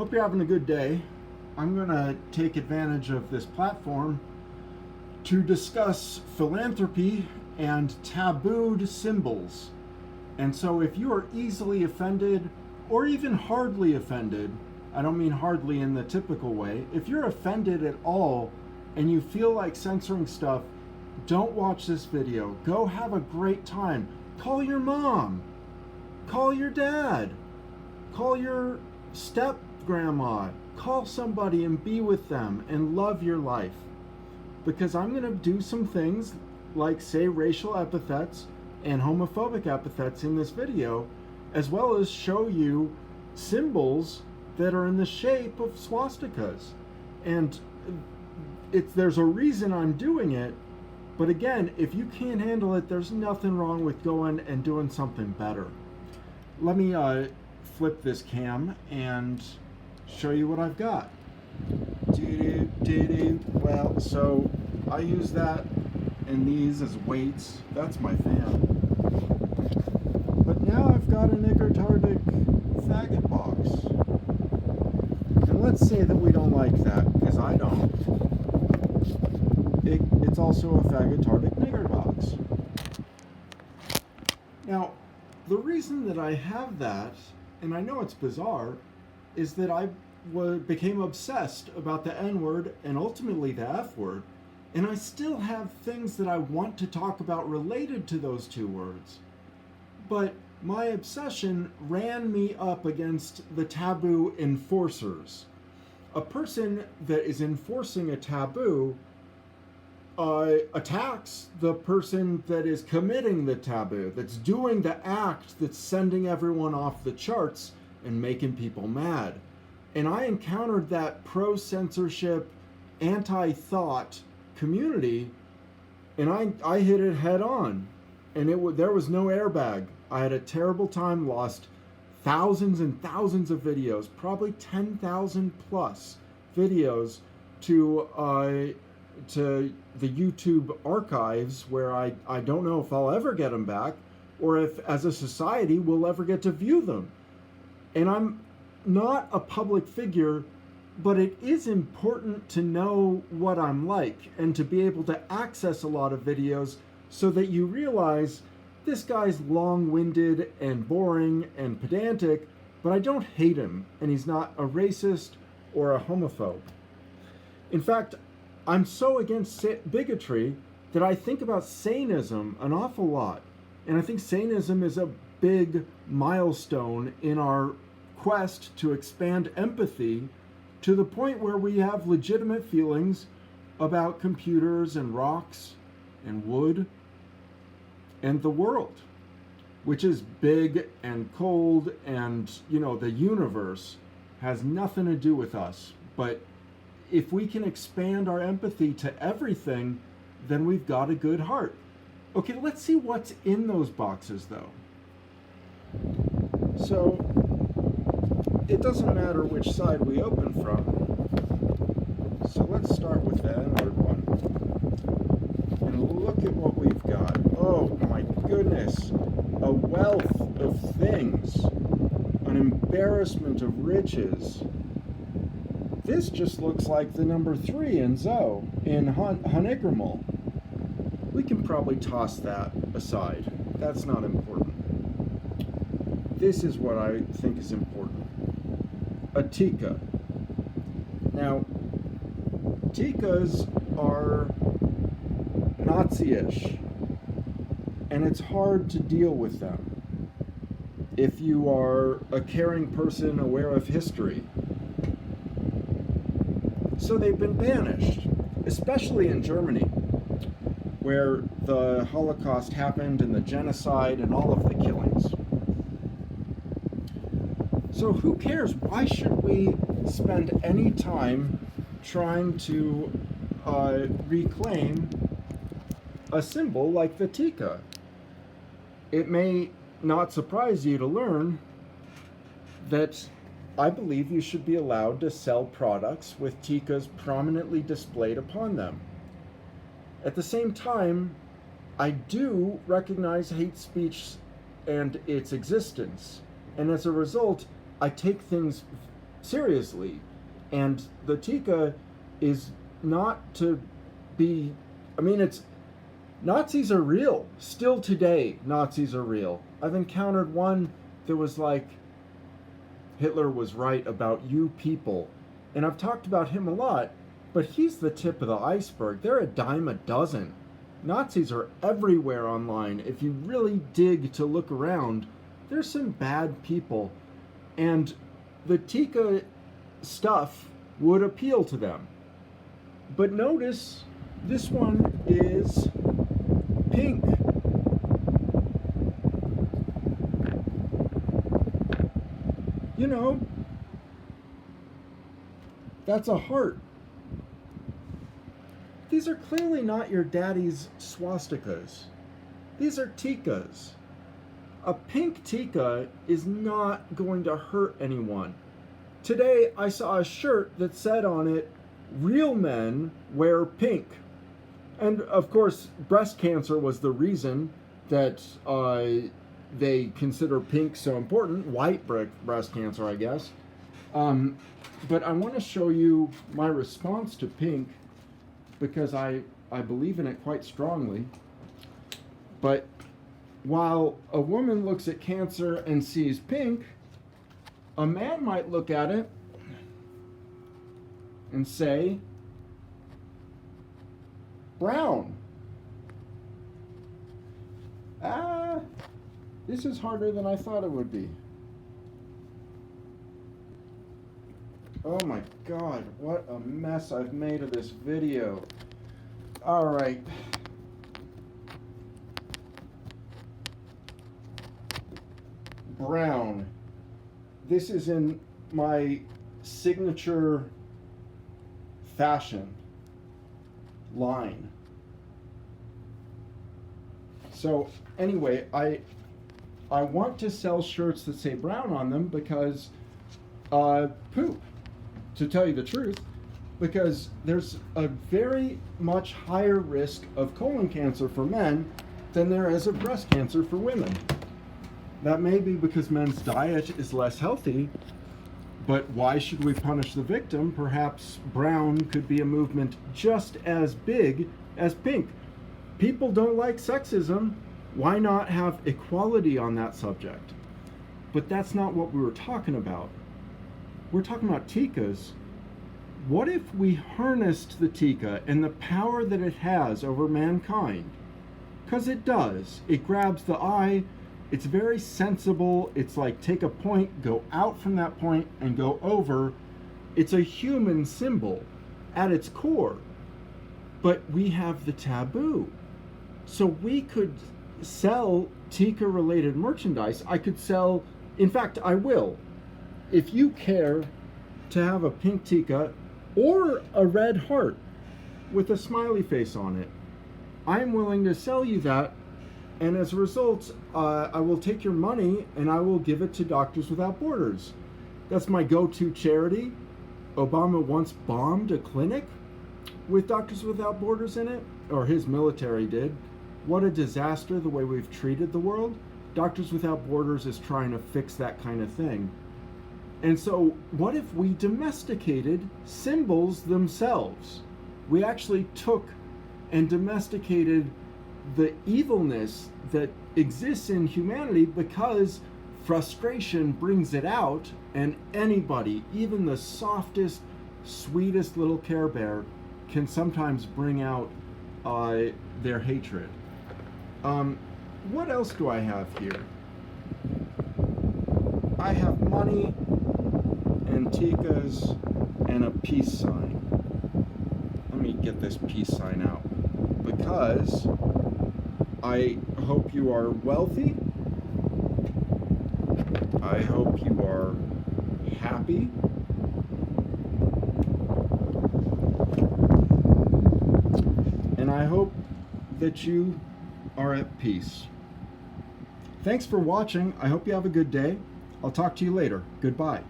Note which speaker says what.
Speaker 1: Hope you're having a good day. I'm going to take advantage of this platform to discuss philanthropy and tabooed symbols. And so if you are easily offended or even hardly offended, I don't mean hardly in the typical way, if you're offended at all and you feel like censoring stuff, don't watch this video. Go have a great time. Call your mom. Call your dad. Call your step grandma. Call somebody and be with them and love your life. Because I'm going to do some things like say racial epithets and homophobic epithets in this video, as well as show you symbols that are in the shape of swastikas. And there's a reason I'm doing it. But again, if you can't handle it, there's nothing wrong with going and doing something better. Let me flip this cam and show you what I've got. Well, so I use that and these as weights. That's my fan. But now I've got a Nigrotardic faggot box. And let's say that we don't like that, because I don't. It's also a faggotardic nigger box. Now, the reason that I have that, and I know it's bizarre, is that I became obsessed about the N-word and ultimately the F-word, and I still have things that I want to talk about related to those two words. But my obsession ran me up against the taboo enforcers. A person that is enforcing a taboo attacks the person that is committing the taboo, that's doing the act that's sending everyone off the charts and making people mad. And I encountered that pro-censorship, anti-thought community, and I hit it head on. And there was no airbag. I had a terrible time, lost thousands and thousands of videos, probably 10,000 plus videos to the YouTube archives, where I don't know if I'll ever get them back, or if as a society we'll ever get to view them. And I'm not a public figure, but it is important to know what I'm like and to be able to access a lot of videos so that you realize this guy's long-winded and boring and pedantic, but I don't hate him, and he's not a racist or a homophobe. In fact, I'm so against bigotry that I think about saneism an awful lot. And I think saneism is a big milestone in our quest to expand empathy to the point where we have legitimate feelings about computers and rocks and wood and the world, which is big and cold, and, the universe has nothing to do with us. But if we can expand our empathy to everything, then we've got a good heart. Okay, let's see what's in those boxes, though. So, it doesn't matter which side we open from. So let's start with the N-word one. And look at what we've got. Oh my goodness. A wealth of things. An embarrassment of riches. This just looks like the number 3 in Zoe, in Honigrimal. We can probably toss that aside. That's not important. This is what I think is important. A tika. Now, tikas are Nazi-ish, and it's hard to deal with them if you are a caring person aware of history. So they've been banished, especially in Germany, where the Holocaust happened and the genocide and all of the killings. So who cares? Why should we spend any time trying to reclaim a symbol like the tika? It may not surprise you to learn that I believe you should be allowed to sell products with tikas prominently displayed upon them. At the same time, I do recognize hate speech and its existence, and as a result, I take things seriously. And the Tika is not to be, I mean, it's, Nazis are real. Still today, Nazis are real. I've encountered one that was like, Hitler was right about you people. And I've talked about him a lot, but he's the tip of the iceberg. They're a dime a dozen. Nazis are everywhere online. If you really dig to look around, there's some bad people. And the Tika stuff would appeal to them. But notice, this one is pink. You know, that's a heart. These are clearly not your daddy's swastikas. These are Tikas. A pink Tika is not going to hurt anyone. Today I saw a shirt that said on it, "Real men wear pink." And of course, breast cancer was the reason that they consider pink so important. White breast cancer, I guess. But I want to show you my response to pink, because I believe in it quite strongly. But while a woman looks at cancer and sees pink, a man might look at it and say, brown. This is harder than I thought it would be. Oh my God, what a mess I've made of this video. All right. Brown. This is in my signature fashion line. So anyway, I want to sell shirts that say brown on them because poop, to tell you the truth, because there's a very much higher risk of colon cancer for men than there is of breast cancer for women. That may be because men's diet is less healthy, but why should we punish the victim? Perhaps brown could be a movement just as big as pink. People don't like sexism. Why not have equality on that subject? But that's not what we were talking about. We're talking about Tikas. What if we harnessed the Tika and the power that it has over mankind? Because it does. It grabs the eye. It's very sensible. It's like take a point, go out from that point, and go over. It's a human symbol at its core. But we have the taboo. So we could sell Tika-related merchandise. I could sell, in fact, I will. If you care to have a pink Tika or a red heart with a smiley face on it, I'm willing to sell you that. And as a result, I will take your money and I will give it to Doctors Without Borders. That's my go-to charity. Obama once bombed a clinic with Doctors Without Borders in it, or his military did. What a disaster the way we've treated the world. Doctors Without Borders is trying to fix that kind of thing. And so what if we domesticated symbols themselves? We actually took and domesticated the evilness that exists in humanity because frustration brings it out, and anybody, even the softest, sweetest little Care Bear, can sometimes bring out their hatred. What else do I have here? I have money and Tikas and a peace sign. Let me get this peace sign out, because I hope you are wealthy. I hope you are happy. And I hope that you are at peace. Thanks for watching. I hope you have a good day. I'll talk to you later. Goodbye.